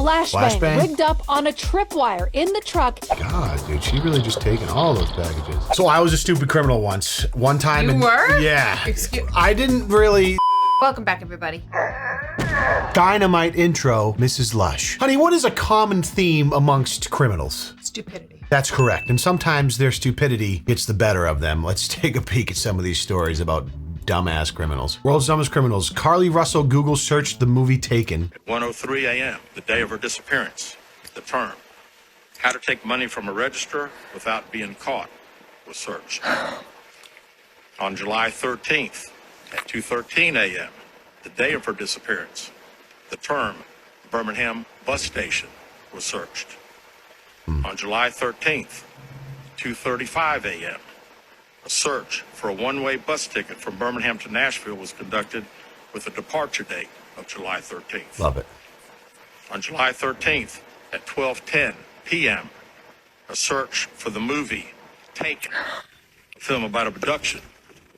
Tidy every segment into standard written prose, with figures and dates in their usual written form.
flashbang rigged up on a tripwire in the truck. God, dude, she really just taking all those packages. So I was a stupid criminal once. One time. You were? Yeah. I didn't really... Welcome back, everybody. Dynamite intro, Mrs. Lush. Honey, what is a common theme amongst criminals? Stupidity. That's correct. And sometimes their stupidity gets the better of them. Let's take a peek at some of these stories about dumbass criminals. World's dumbest criminals. Carly Russell Google searched the movie Taken. At 1:03 a.m., the day of her disappearance, the term, how to take money from a register without being caught, was searched. On July 13th, at 2:13 a.m., the day of her disappearance, the term Birmingham bus station was searched. On July 13th, 2:35 a.m., a search for a one-way bus ticket from Birmingham to Nashville was conducted with a departure date of July 13th. Love it. On July 13th, at 12:10 p.m., a search for the movie Taken, a film about abduction,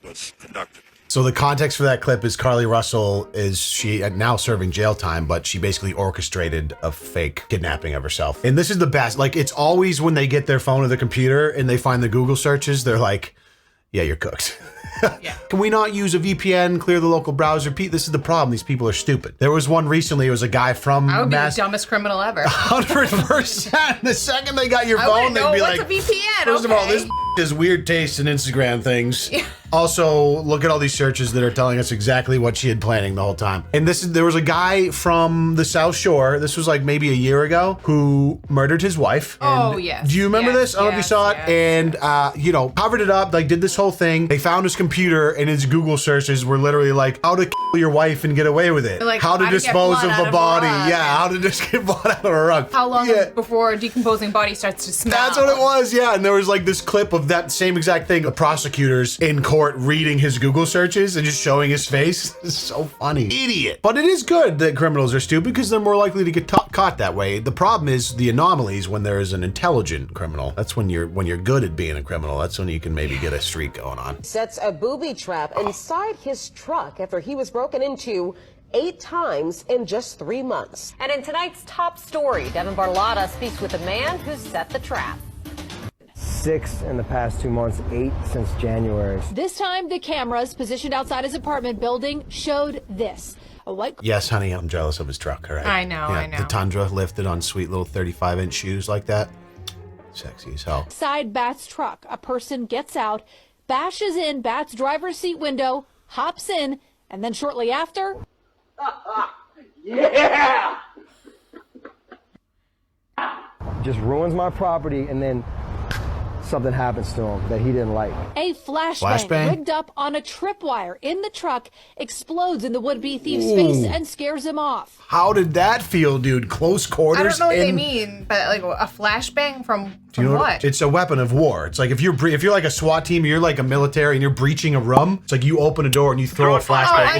was conducted. So the context for that clip is Carly Russell is now serving jail time, but she basically orchestrated a fake kidnapping of herself. And this is the best. Like, it's always when they get their phone or their computer and they find the Google searches, they're like, yeah, you're cooked. Yeah. Can we not use a VPN, clear the local browser? Pete, this is the problem. These people are stupid. There was one recently, it was a guy from I would be the dumbest criminal ever. 100%. The second they got your phone, they'd be like, what's a VPN? First of all, this has weird taste in Instagram things. Yeah. Also, look at all these searches that are telling us exactly what she had planning the whole time. And there was a guy from the South Shore, this was like maybe a year ago, who murdered his wife. Oh, yes. Do you remember this? I don't know if you saw it. Yes. And, covered it up, like did this whole thing. They found his computer and his Google searches were literally like, how to kill your wife and get away with it. Like, how to dispose of a body. Yeah, how to just get blood out of a rug. How long before a decomposing body starts to smell? That's what it was, yeah. And there was like this clip of that same exact thing. The prosecutors in court reading his Google searches and just showing his face. It's so funny. Idiot. But it is good that criminals are stupid because they're more likely to get caught that way. The problem is the anomalies when there is an intelligent criminal. That's when you're good at being a criminal. That's when you can maybe get a streak going on. Sets a booby trap inside his truck after he was broken into 8 times in just 3 months. And in tonight's top story, Devin Bartolotta speaks with the man who set the trap. 6 in the past 2 months, 8 since January. This time, the cameras positioned outside his apartment building showed this. A white... Yes, honey, I'm jealous of his truck, all right? I know. The Tundra lifted on sweet little 35-inch shoes like that. Sexy as hell. Side Bat's truck. A person gets out, bashes in Bat's driver's seat window, hops in, and then shortly after... Yeah! Just ruins my property, and then something happens to him that he didn't like. A flashbang rigged up on a tripwire in the truck explodes in the would-be thief's face and scares him off. How did that feel, dude? Close quarters? I don't know what they mean, but like a flashbang from what? It's a weapon of war. It's like if you're like a SWAT team, you're like a military and you're breaching a room, it's like you open a door and you throw a flashbang.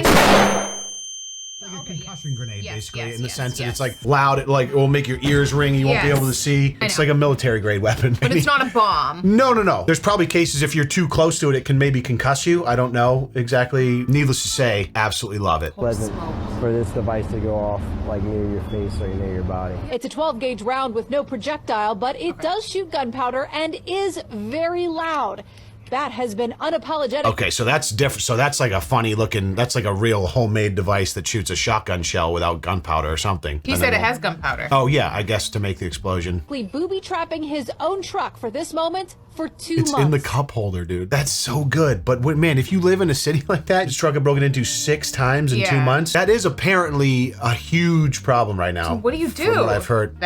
It's like a concussion grenade, basically, in the sense that it's like loud, it will make your ears ring, you won't be able to see. It's like a military grade weapon. But it's not a bomb. No. There's probably cases if you're too close to it, it can maybe concuss you. I don't know exactly. Needless to say, absolutely love it. Pleasant for this device to go off like near your face or near your body. It's a 12-gauge round with no projectile, but it does shoot gunpowder and is very loud. Bat has been unapologetic. Okay, so that's different. So that's like a funny looking, that's like a real homemade device that shoots a shotgun shell without gunpowder or something. He said it has gunpowder. Oh yeah, I guess to make the explosion. Booby trapping his own truck for this moment for 2 months. It's in the cup holder, dude. That's so good. But man, if you live in a city like that, his truck got broken into 6 times in 2 months. That is apparently a huge problem right now. So what do you do? From what I've heard.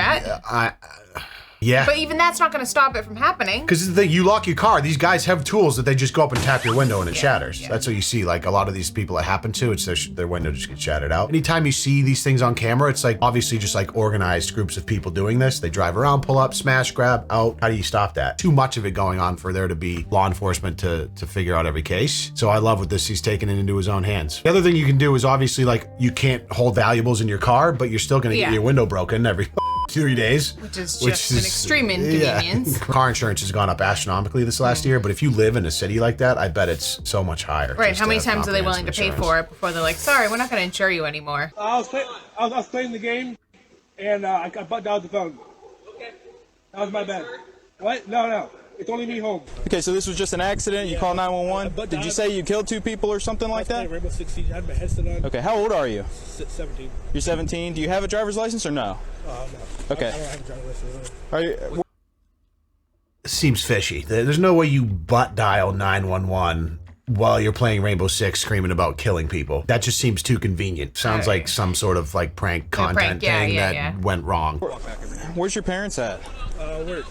Yeah. But even that's not going to stop it from happening. Because the thing, you lock your car, these guys have tools that they just go up and tap your window and it shatters. Yeah. That's what you see. Like a lot of these people that happen to, it's their window just gets shattered out. Anytime you see these things on camera, it's like obviously just like organized groups of people doing this. They drive around, pull up, smash, grab, out. How do you stop that? Too much of it going on for there to be law enforcement to figure out every case. So I love with this, he's taking it into his own hands. The other thing you can do is obviously like you can't hold valuables in your car, but you're still gonna get your window broken every 3 days. Which is just an extreme inconvenience. Car insurance has gone up astronomically this last year, but if you live in a city like that, I bet it's so much higher. Right, how many times are they willing to pay for it before they're like, sorry, we're not going to insure you anymore? I was playing the game, and I butt dialed the phone. Okay. That was my bad. What? No. It's only me home. Okay, so this was just an accident. You call 911. Did you say you killed 2 people or something like that? Rainbow 16. I had my headset on. Okay, how old are you? 17. You're 17. Do you have a driver's license or no? No. Okay. I don't have a driver's license. Are you? Seems fishy. There's no way you butt dial 911 while you're playing Rainbow Six screaming about killing people. That just seems too convenient. Sounds like some sort of like prank content thing that went wrong. Where's your parents at? Work.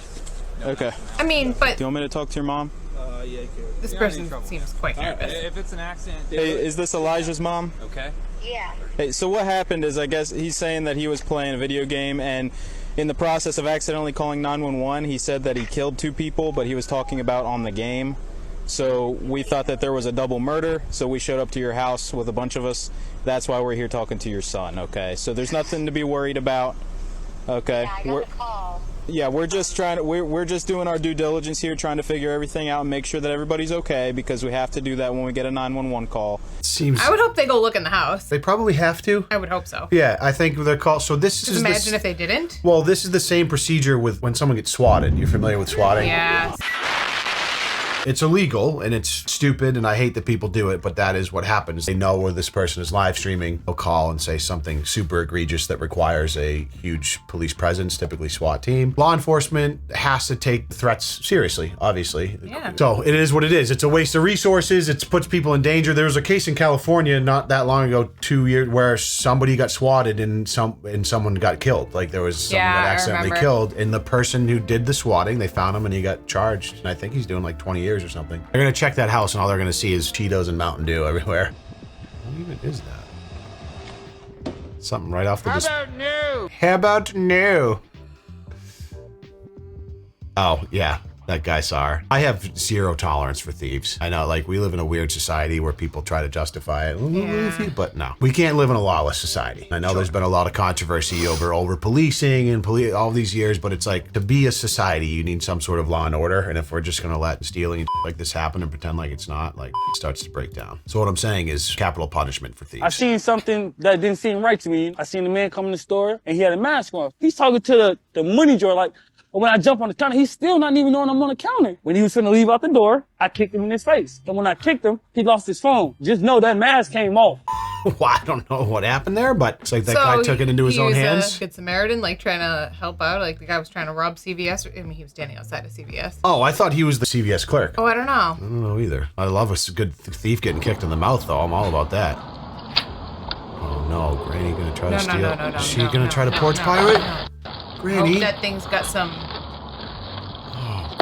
Okay. I mean, but... Do you want me to talk to your mom? Yeah, you can. This person seems quite nervous. If it's an accident... Hey, is this Elijah's mom? Okay. Yeah. Hey, so what happened is, I guess he's saying that he was playing a video game, and in the process of accidentally calling 911, he said that he killed 2 people, but he was talking about on the game. So we thought that there was a double murder, so we showed up to your house with a bunch of us. That's why we're here talking to your son, okay? So there's nothing to be worried about, okay? Yeah, I got the call. Yeah, we're just trying to, we're just doing our due diligence here, trying to figure everything out and make sure that everybody's okay, because we have to do that when we get a 911 call. I would hope they go look in the house. They probably have to. I would hope so. Yeah, I think they're called. So this Just is imagine if they didn't. Well, this is the same procedure with when someone gets swatted. You're familiar with swatting? Yeah. It's illegal and it's stupid and I hate that people do it, but that is what happens. They know where this person is live streaming. They'll call and say something super egregious that requires a huge police presence, typically SWAT team. Law enforcement has to take threats seriously, obviously. Yeah. So it is what it is. It's a waste of resources. It puts people in danger. There was a case in California not that long ago, 2 years, where somebody got swatted and someone got killed. Like there was someone that accidentally killed, and the person who did the swatting, they found him and he got charged. And I think he's doing like 20 years or something. They're gonna check that house and all they're gonna see is Cheetos and Mountain Dew everywhere. What even is that? Something right off the How about new? How about new? Oh, yeah. That guy saw her. I have zero tolerance for thieves. I know, like, we live in a weird society where people try to justify it, but no. We can't live in a lawless society. I know there's been a lot of controversy over policing and all these years, but it's like, to be a society, you need some sort of law and order, and if we're just gonna let stealing and like this happen and pretend like it's not, like, it starts to break down. So what I'm saying is capital punishment for thieves. I seen something that didn't seem right to me. I seen a man come in the store, and he had a mask on. He's talking to the money drawer like, but when I jump on the counter, he's still not even knowing I'm on the counter. When he was finna leave out the door, I kicked him in his face. And when I kicked him, he lost his phone. Just know that mask came off. Well, I don't know what happened there, but it's like that guy took it into his own hands. Good Samaritan, like trying to help out. Like the guy was trying to rob CVS. I mean, he was standing outside of CVS. Oh, I thought he was the CVS clerk. Oh, I don't know. I don't know either. I love a good thief getting kicked in the mouth, though. I'm all about that. Oh no, Granny gonna try to steal? No, Is she gonna try to Porch Pirate? Granny. Hope that thing's got some.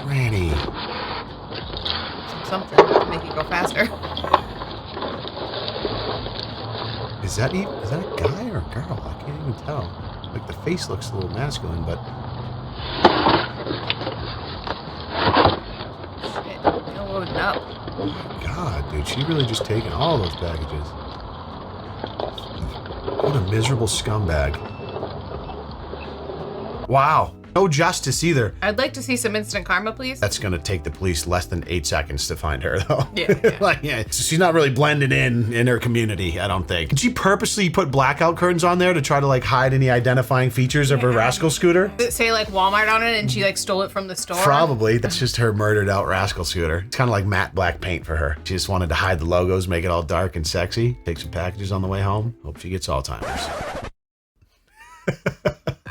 Granny. Something to make it go faster. Is that a guy or a girl? I can't even tell. Like the face looks a little masculine, but. Shit, they're loading up. Oh my God, dude, she really just taken all those packages. What a miserable scumbag. Wow. No justice either. I'd like to see some instant karma, please. That's gonna take the police less than 8 seconds to find her, though. Yeah. Like, yeah, so she's not really blending in her community, I don't think. Did she purposely put blackout curtains on there to try to like hide any identifying features of her rascal scooter? Does it say like Walmart on it and she like stole it from the store? Probably. That's just her murdered out rascal scooter. It's kind of like matte black paint for her. She just wanted to hide the logos, make it all dark and sexy. Take some packages on the way home. Hope she gets Alzheimer's.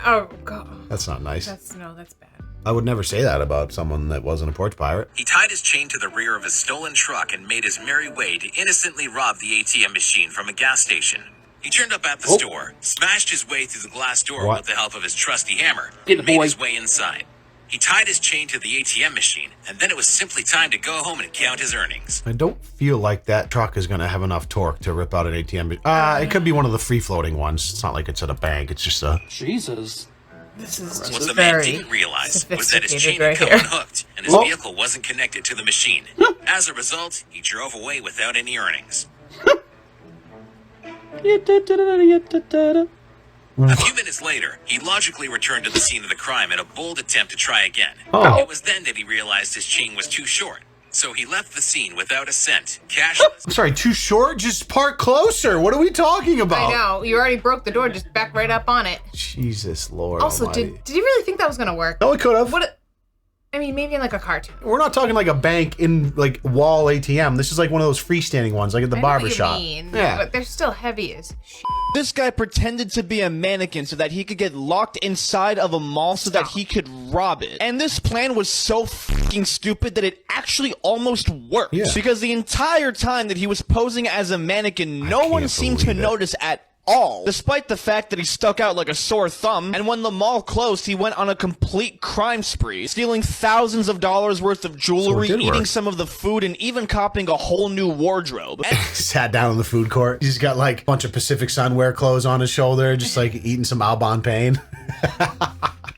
Oh, God. That's not nice. That's bad. I would never say that about someone that wasn't a porch pirate. He tied his chain to the rear of his stolen truck and made his merry way to innocently rob the ATM machine from a gas station. He turned up at the store, smashed his way through the glass door with the help of his trusty hammer, and made his way inside. He tied his chain to the ATM machine, and then it was simply time to go home and count his earnings. I don't feel like that truck is going to have enough torque to rip out an ATM. It could be one of the free-floating ones. It's not like it's at a bank. It's just a... Jesus. This is just What the man didn't realize was that his chain had come unhooked, and his vehicle wasn't connected to the machine. As a result, he drove away without any earnings. A few minutes later, he logically returned to the scene of the crime in a bold attempt to try again. It was then that he realized his chain was too short. So he left the scene without a cent, cash. I'm sorry, too short? Just park closer. What are we talking about? I know. You already broke the door. Just back right up on it. Jesus Lord Also, almighty. did you really think that was going to work? No, it could have. I mean, maybe in like a cartoon. We're not talking like a bank in like wall ATM. This is like one of those freestanding ones, like at the barber shop. Yeah, but they're still heavy as shit. This guy pretended to be a mannequin so that he could get locked inside of a mall so that he could rob it. And this plan was so fucking stupid that it actually almost worked. Yeah. Because the entire time that he was posing as a mannequin, no one seemed to notice at all, despite the fact that he stuck out like a sore thumb. And when the mall closed, he went on a complete crime spree, stealing thousands of dollars worth of jewelry, eating some of the food, and even copying a whole new wardrobe. Sat down in the food court. He's got like a bunch of Pacific Sunwear clothes on his shoulder, just like eating some Albon Pain.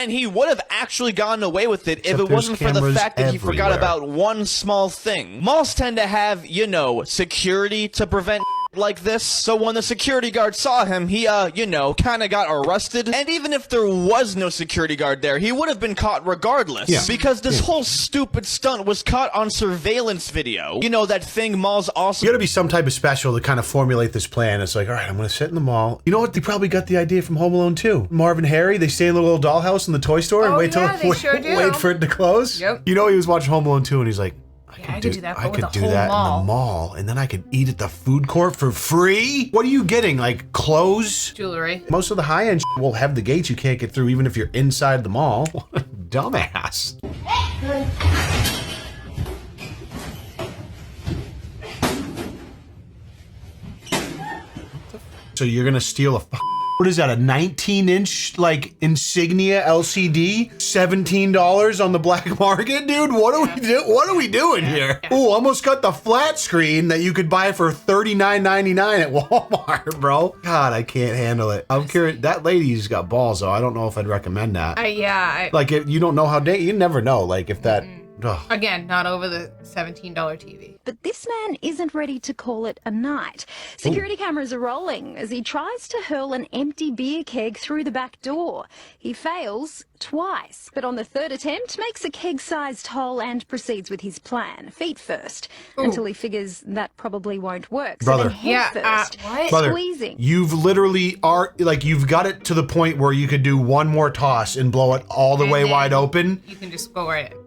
And he would have actually gotten away with it if it wasn't for the fact that he forgot about one small thing. Malls tend to have, you know, security to prevent like this, so when the security guard saw him, he, you know, kinda got arrested. And even if there was no security guard there, he would have been caught regardless. Yeah. Because this whole stupid stunt was caught on surveillance video. You know, that thing malls also— You gotta be some type of special to kind of formulate this plan. It's like, all right, I'm gonna sit in the mall. You know what? They probably got the idea from Home Alone 2. Marvin and Harry, they stay in the little dollhouse in the toy store and wait for it to close. Yep. You know, he was watching Home Alone 2 and he's like, I could do that, but I with could the do whole that mall. in the mall, and then I could eat at the food court for free. What are you getting? Like clothes? Jewelry. Most of the high-end will have the gates you can't get through even if you're inside the mall. What a dumbass. So you're gonna steal a what is that, a 19-inch like Insignia LCD? $17 on the black market, dude? What are we doing here? Ooh, almost got the flat screen that you could buy for $39.99 at Walmart, bro. God, I can't handle it. I'm curious. That lady's got balls, though. I don't know if I'd recommend that. Like, if you don't know how you never know. Like, if that. Again, not over the $17 TV. But this man isn't ready to call it a night. Security cameras are rolling as he tries to hurl an empty beer keg through the back door. He fails twice, but on the third attempt makes a keg-sized hole and proceeds with his plan, feet first, until he figures that probably won't work. So then head first, squeezing. You've literally you've got it to the point where you could do one more toss and blow it all the way wide open. You can just go right in.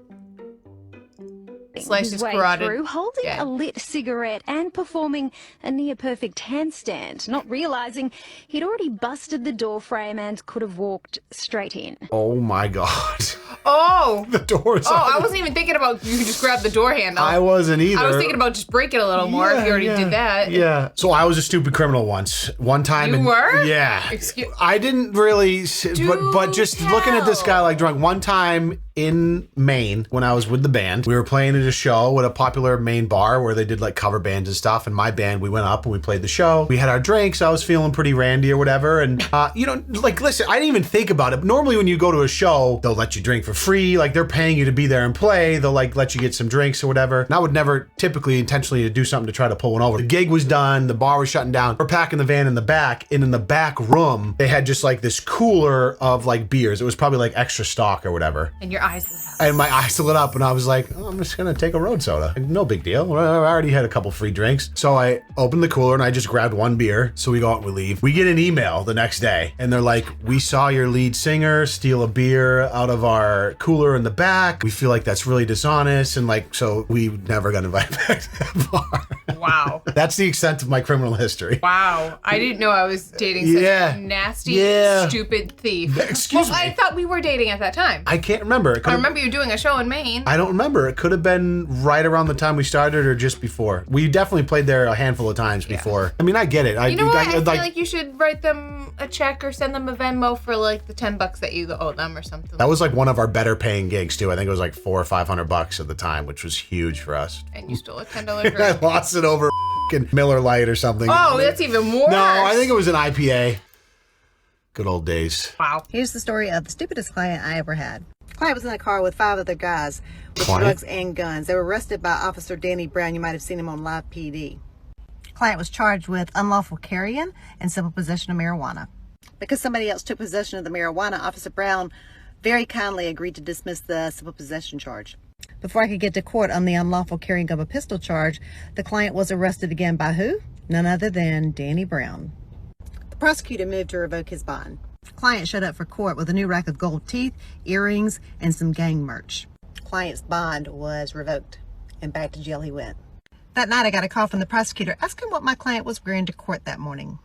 Slice his way through, holding a lit cigarette and performing a near-perfect handstand, not realizing he'd already busted the door frame and could have walked straight in. Oh my God. Oh! The door's I wasn't even thinking about you could just grab the door handle. I wasn't either. I was thinking about just break it a little more if you already did that. Yeah. So I was a stupid criminal once. One time. You were? Yeah. I didn't really, but just looking at this guy like drunk. One time in Maine, when I was with the band, we were playing at a show at a popular Maine bar where they did like cover bands and stuff. And my band, we went up and we played the show. We had our drinks. I was feeling pretty randy or whatever. And, you know, like, listen, I didn't even think about it. Normally when you go to a show, they'll let you drink for free. Like, they're paying you to be there and play. They'll like let you get some drinks or whatever. And I would never typically intentionally do something to try to pull one over. The gig was done. The bar was shutting down. We're packing the van in the back. And in the back room, they had just like this cooler of like beers. It was probably like extra stock or whatever. And your eyes lit up. And my eyes lit up and I was like, oh, I'm just gonna take a road soda. Like, no big deal. I already had a couple free drinks. So I opened the cooler and I just grabbed one beer. So we go out and we leave. We get an email the next day and they're like, we saw your lead singer steal a beer out of our cooler in the back. We feel like that's really dishonest. And like, so we never got invited back to that bar. Wow. That's the extent of my criminal history. Wow. I didn't know I was dating such a nasty, stupid thief. Excuse me. I thought we were dating at that time. I can't remember. I remember you doing a show in Maine. I don't remember. It could have been right around the time we started or just before. We definitely played there a handful of times before. I mean, I get it. You know what? I feel like you should write them a check or send them a Venmo for like the $10 that you owe them or something. That was like one of our better paying gigs too. I think it was like $400 or $500 at the time, which was huge for us. And you stole a $10 drink. I lost it over Miller Lite or something. Oh, that's even worse. No, I think it was an IPA. Good old days. Wow. Here's the story of the stupidest client I ever had. Client was in a car with 5 other guys with drugs and guns. They were arrested by Officer Danny Brown. You might have seen him on Live PD. Client was charged with unlawful carrying and simple possession of marijuana. Because somebody else took possession of the marijuana, Officer Brown very kindly agreed to dismiss the simple possession charge. Before I could get to court on the unlawful carrying of a pistol charge, the client was arrested again by who? None other than Danny Brown. The prosecutor moved to revoke his bond. The client showed up for court with a new rack of gold teeth, earrings, and some gang merch. Client's bond was revoked, and back to jail he went. That night I got a call from the prosecutor asking what my client was wearing to court that morning.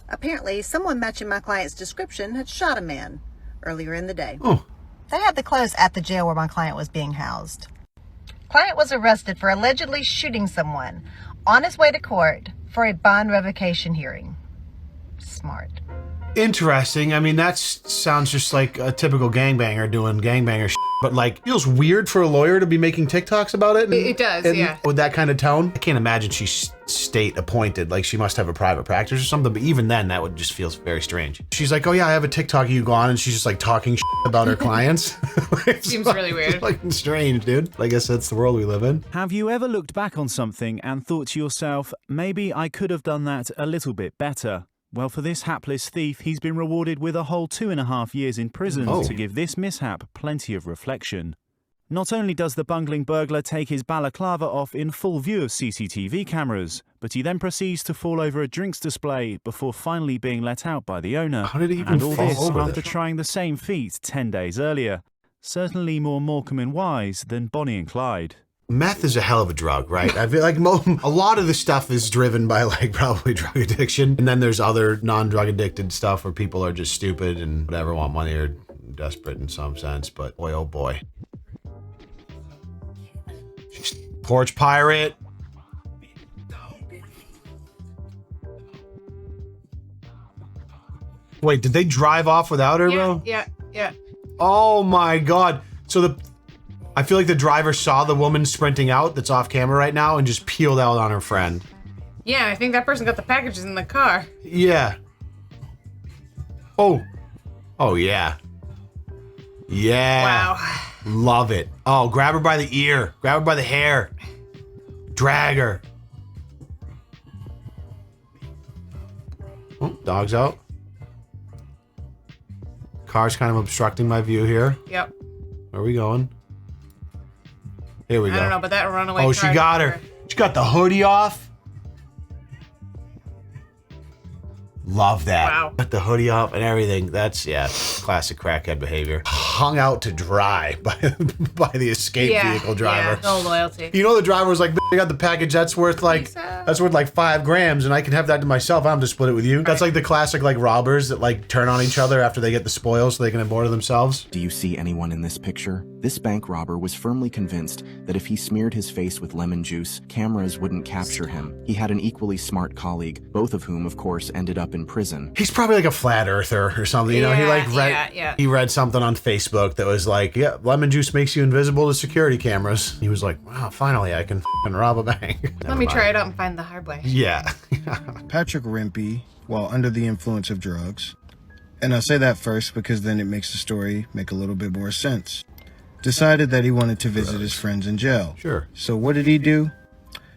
Apparently, someone matching my client's description had shot a man earlier in the day. Oh. They had the clothes at the jail where my client was being housed. Client was arrested for allegedly shooting someone on his way to court for a bond revocation hearing. Smart. Interesting. I mean, that sounds just like a typical gangbanger doing gangbanger shit. But like, feels weird for a lawyer to be making TikToks about it. It does, yeah. With that kind of tone. I can't imagine she's state appointed. Like, she must have a private practice or something. But even then, that would just feel very strange. She's like, oh yeah, I have a TikTok you go on, and she's just like talking shit about her clients. Seems really weird. Like strange, dude. I guess that's the world we live in. Have you ever looked back on something and thought to yourself, maybe I could have done that a little bit better? Well, for this hapless thief, he's been rewarded with a whole 2.5 years in prison to give this mishap plenty of reflection. Not only does the bungling burglar take his balaclava off in full view of CCTV cameras, but he then proceeds to fall over a drinks display before finally being let out by the owner. How did he even and all fall this over after this? trying the same feat 10 days earlier. Certainly more Morecambe and Wise than Bonnie and Clyde. Meth is a hell of a drug, right? I feel like a lot of the stuff is driven by like probably drug addiction. And then there's other non-drug addicted stuff where people are just stupid and whatever, want money or desperate in some sense. But boy, oh boy. Porch Pirate. Wait, did they drive off without her, bro? Yeah. Oh my God. So I feel like the driver saw the woman sprinting out that's off camera right now and just peeled out on her friend. Yeah, I think that person got the packages in the car. Yeah. Oh. Oh, yeah. Yeah. Wow. Love it. Oh, grab her by the ear. Grab her by the hair. Drag her. Oh, dog's out. Car's kind of obstructing my view here. Yep. Where are we going? Here we go. I don't know, but that runaway Oh, car she got her. She got the hoodie off. Love that. Wow. Got the hoodie off and everything. That's, yeah, classic crackhead behavior. Hung out to dry by the escape vehicle driver. Yeah, no loyalty. You know, the driver was like, I got the package that's worth like 5 grams and I can have that to myself. I'm to split it with you. Right. That's like the classic like robbers that like turn on each other after they get the spoils so they can have more to themselves. Do you see anyone in this picture? This bank robber was firmly convinced that if he smeared his face with lemon juice, cameras wouldn't capture him. He had an equally smart colleague, both of whom, of course, ended up in prison. He's probably like a flat earther or something. You know, he like read he read something on Facebook that was like, yeah, lemon juice makes you invisible to security cameras. He was like, wow, finally I can f***ing rob a bank. Let me try it out and find the hard way. Yeah. Patrick Rimpey, while under the influence of drugs, and I'll say that first because then it makes the story make a little bit more sense, decided that he wanted to visit his friends in jail. Sure. So what did he do?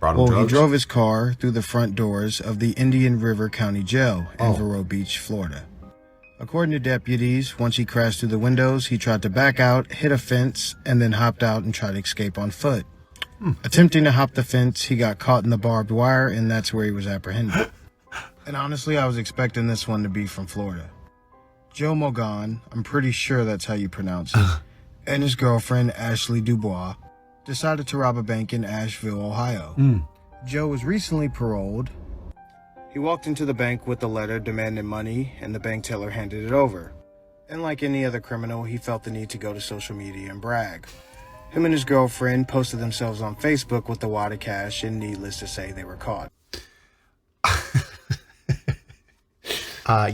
Well, he drove his car through the front doors of the Indian River County Jail in Vero Beach, Florida. According to deputies, once he crashed through the windows, he tried to back out, hit a fence, and then hopped out and tried to escape on foot. Attempting to hop the fence, he got caught in the barbed wire, and that's where he was apprehended. And honestly, I was expecting this one to be from Florida. Joe Mogan, I'm pretty sure that's how you pronounce it, and his girlfriend, Ashley Dubois, decided to rob a bank in Asheville, Ohio. Joe was recently paroled. He walked into the bank with a letter demanding money, and the bank teller handed it over. And like any other criminal, he felt the need to go to social media and brag. Him and his girlfriend posted themselves on Facebook with the wad of cash, and needless to say, they were caught.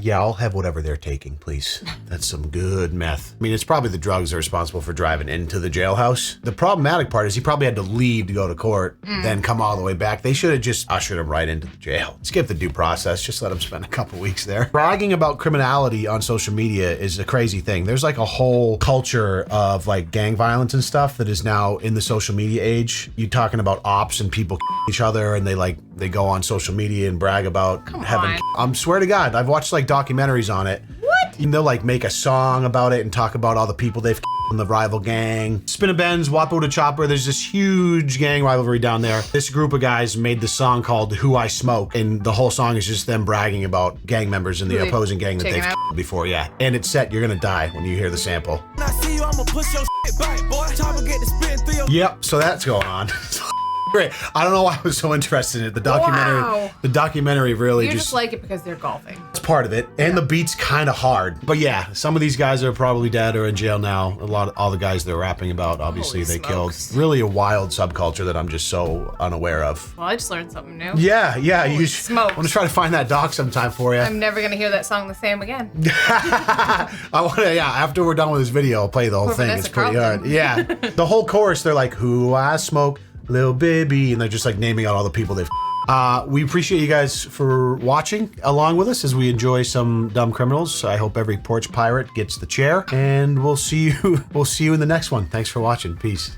Yeah, I'll have whatever they're taking, please. That's some good meth. I mean, it's probably the drugs that are responsible for driving into the jailhouse. The problematic part is he probably had to leave to go to court, then come all the way back. They should have just ushered him right into the jail. Skip the due process, just let him spend a couple weeks there. Bragging about criminality on social media is a crazy thing. There's like a whole culture of like gang violence and stuff that is now in the social media age. You're talking about ops and people each other and they go on social media and brag about having. I swear to God, I've watched like documentaries on it. What? And they'll like make a song about it and talk about all the people they've in the rival gang. Spin a Benz, Wapo to Chopper, there's this huge gang rivalry down there. This group of guys made this song called Who I Smoke, and the whole song is just them bragging about gang members in the opposing gang that they've before, yeah. And it's set, you're gonna die when you hear the sample. When I see you, I'ma push your back, boy. Chopper get the spin through your... Yep, so that's going on. Great. I don't know why I was so interested in it. The documentary really You just like it because they're golfing. It's part of it, and the beat's kind of hard. But yeah, some of these guys are probably dead or in jail now. All the guys they're rapping about, obviously they killed. Really a wild subculture that I'm just so unaware of. Well, I just learned something new. Yeah. You smokes. I'm gonna try to find that doc sometime for you. I'm never gonna hear that song the same again. After we're done with this video, I'll play the whole thing. It's pretty hard. Yeah. The whole chorus, they're like, who I smoke, Lil Baby, and they're just like naming out all the people they've. We appreciate you guys for watching along with us as we enjoy some dumb criminals. I hope every porch pirate gets the chair, and we'll see you in the next one. Thanks for watching. Peace.